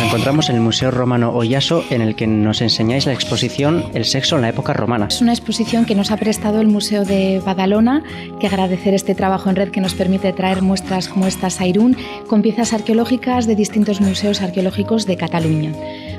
Nos encontramos en el Museo Romano Ollaso, en el que nos enseñáis la exposición El sexo en la época romana. Es una exposición que nos ha prestado el Museo de Badalona, que agradecer este trabajo en red que nos permite traer muestras como estas a Irún, con piezas arqueológicas de distintos museos arqueológicos de Cataluña.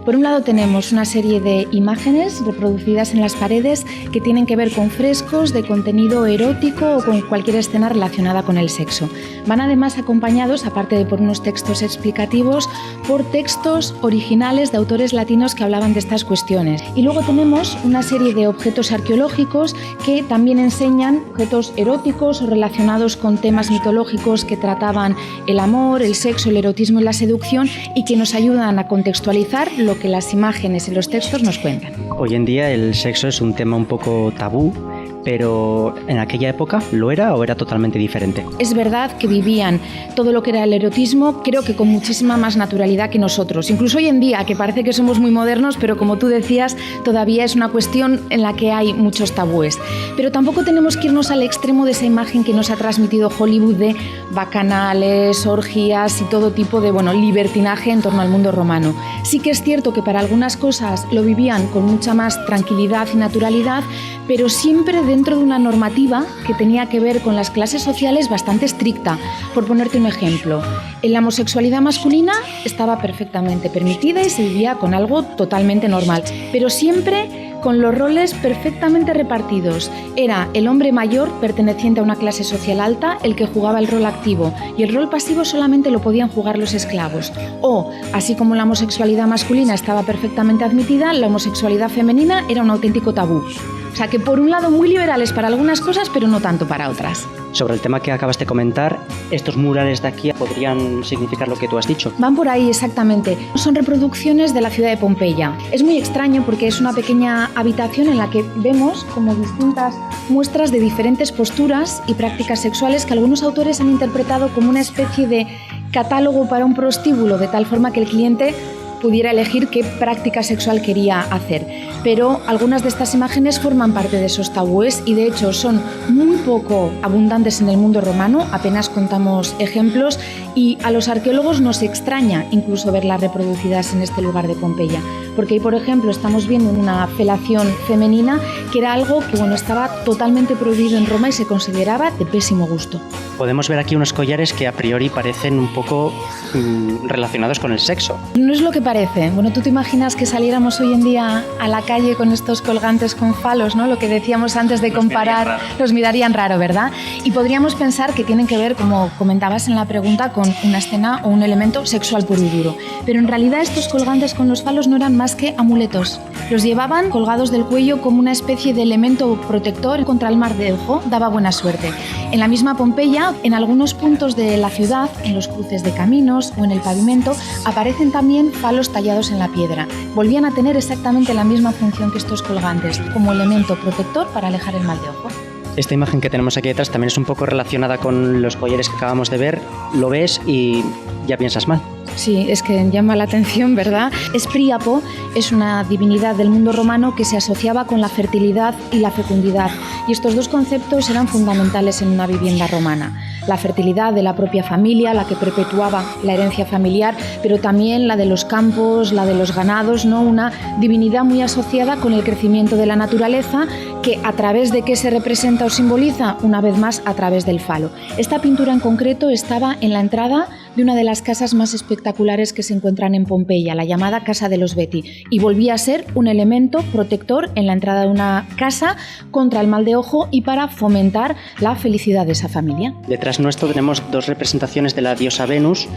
Por un lado tenemos una serie de imágenes reproducidas en las paredes que tienen que ver con frescos de contenido erótico o con cualquier escena relacionada con el sexo. Van además acompañados, aparte de por unos textos explicativos, por textos originales de autores latinos que hablaban de estas cuestiones. Y luego tenemos una serie de objetos arqueológicos que también enseñan objetos eróticos o relacionados con temas mitológicos que trataban el amor, el sexo, el erotismo y la seducción y que nos ayudan a contextualizar lo que las imágenes y los textos nos cuentan. Hoy en día el sexo es un tema un poco tabú, pero ¿en aquella época lo era o era totalmente diferente? Es verdad que vivían todo lo que era el erotismo, creo que con muchísima más naturalidad que nosotros. Incluso hoy en día, que parece que somos muy modernos, pero como tú decías, todavía es una cuestión en la que hay muchos tabúes. Pero tampoco tenemos que irnos al extremo de esa imagen que nos ha transmitido Hollywood de bacanales, orgías y todo tipo de libertinaje en torno al mundo romano. Sí que es cierto que para algunas cosas lo vivían con mucha más tranquilidad y naturalidad, pero siempre dentro de una normativa que tenía que ver con las clases sociales bastante estricta. Por ponerte un ejemplo, la homosexualidad masculina estaba perfectamente permitida y se vivía con algo totalmente normal, pero siempre con los roles perfectamente repartidos. Era el hombre mayor, perteneciente a una clase social alta, el que jugaba el rol activo, y el rol pasivo solamente lo podían jugar los esclavos. O, así como la homosexualidad masculina estaba perfectamente admitida, la homosexualidad femenina era un auténtico tabú. O sea que por un lado muy liberales para algunas cosas, pero no tanto para otras. Sobre el tema que acabas de comentar, estos murales de aquí podrían significar lo que tú has dicho. Van por ahí, exactamente. Son reproducciones de la ciudad de Pompeya. Es muy extraño porque es una pequeña habitación en la que vemos como distintas muestras de diferentes posturas y prácticas sexuales que algunos autores han interpretado como una especie de catálogo para un prostíbulo, de tal forma que el cliente pudiera elegir qué práctica sexual quería hacer. Pero algunas de estas imágenes forman parte de esos tabúes y de hecho son muy poco abundantes en el mundo romano, apenas contamos ejemplos y a los arqueólogos nos extraña incluso verlas reproducidas en este lugar de Pompeya, porque ahí por ejemplo estamos viendo una felación femenina que era algo que estaba totalmente prohibido en Roma y se consideraba de pésimo gusto. Podemos ver aquí unos collares que a priori parecen un poco relacionados con el sexo. No es lo que parece. Tú te imaginas que saliéramos hoy en día a la calle con estos colgantes con falos, ¿no? Lo que decíamos antes de comparar, los mirarían raro, ¿verdad? Y podríamos pensar que tienen que ver, como comentabas en la pregunta, con una escena o un elemento sexual puro y duro. Pero en realidad estos colgantes con los falos no eran más que amuletos. Los llevaban colgados del cuello como una especie de elemento protector contra el mal de ojo, daba buena suerte. En la misma Pompeya, en algunos puntos de la ciudad, en los cruces de caminos o en el pavimento, aparecen también falos tallados en la piedra. Volvían a tener exactamente la misma función que estos colgantes, como elemento protector para alejar el mal de ojo. Esta imagen que tenemos aquí detrás también es un poco relacionada con los collares que acabamos de ver. Lo ves y ya piensas mal. Sí, es que llama la atención, ¿verdad? Príapo es una divinidad del mundo romano que se asociaba con la fertilidad y la fecundidad, y estos dos conceptos eran fundamentales en una vivienda romana. La fertilidad de la propia familia, la que perpetuaba la herencia familiar, pero también la de los campos, la de los ganados, ¿no? Una divinidad muy asociada con el crecimiento de la naturaleza, que a través de qué se representa o simboliza, una vez más a través del falo. Esta pintura en concreto estaba en la entrada de una de las casas más espectaculares que se encuentran en Pompeya, la llamada Casa de los Beti, y volvía a ser un elemento protector en la entrada de una casa contra el mal de ojo y para fomentar la felicidad de esa familia. Detrás nuestro tenemos dos representaciones de la diosa Venus,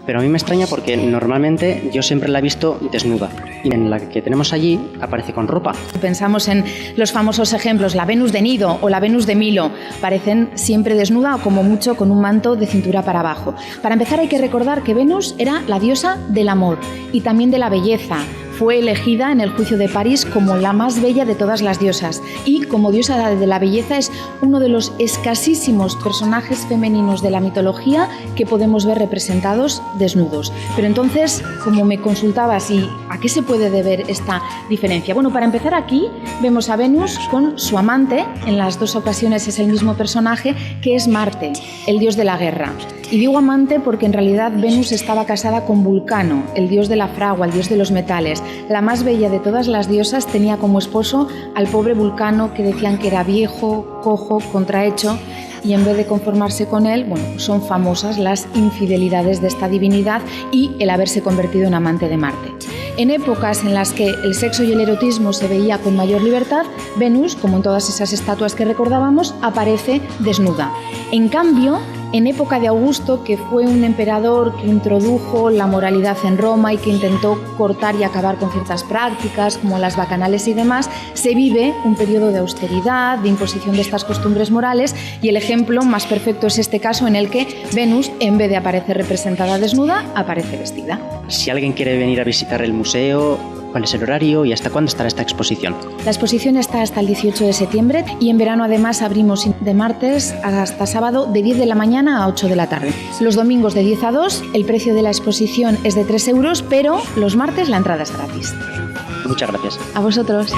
pero a mí me extraña porque normalmente yo siempre la he visto desnuda y en la que tenemos allí aparece con ropa. Pensamos en los famosos ejemplos, la Venus de Nido o la Venus de Milo, parecen siempre desnuda o como mucho con un manto de cintura para abajo. Para empezar hay que recordar que Venus era la diosa del amor y también de la belleza. Fue elegida en el juicio de París como la más bella de todas las diosas y como diosa de la belleza es uno de los escasísimos personajes femeninos de la mitología que podemos ver representados desnudos. Pero entonces, como me consultabas, ¿y a qué se puede deber esta diferencia? Bueno, para empezar aquí vemos a Venus con su amante, en las dos ocasiones es el mismo personaje, que es Marte, el dios de la guerra. Y digo amante porque en realidad Venus estaba casada con Vulcano, el dios de la fragua, el dios de los metales. La más bella de todas las diosas tenía como esposo al pobre Vulcano, que decían que era viejo, cojo, contrahecho, y en vez de conformarse con él, son famosas las infidelidades de esta divinidad y el haberse convertido en amante de Marte. En épocas en las que el sexo y el erotismo se veía con mayor libertad, Venus, como en todas esas estatuas que recordábamos, aparece desnuda. En cambio, en época de Augusto, que fue un emperador que introdujo la moralidad en Roma y que intentó cortar y acabar con ciertas prácticas como las bacanales y demás, se vive un periodo de austeridad, de imposición de estas costumbres morales, y el ejemplo más perfecto es este caso en el que Venus, en vez de aparecer representada desnuda, aparece vestida. Si alguien quiere venir a visitar el museo, ¿cuál es el horario y hasta cuándo estará esta exposición? La exposición está hasta el 18 de septiembre y en verano además abrimos de martes hasta sábado de 10 de la mañana a 8 de la tarde. Los domingos de 10 a 2, el precio de la exposición es de 3 euros, pero los martes la entrada es gratis. Muchas gracias. A vosotros.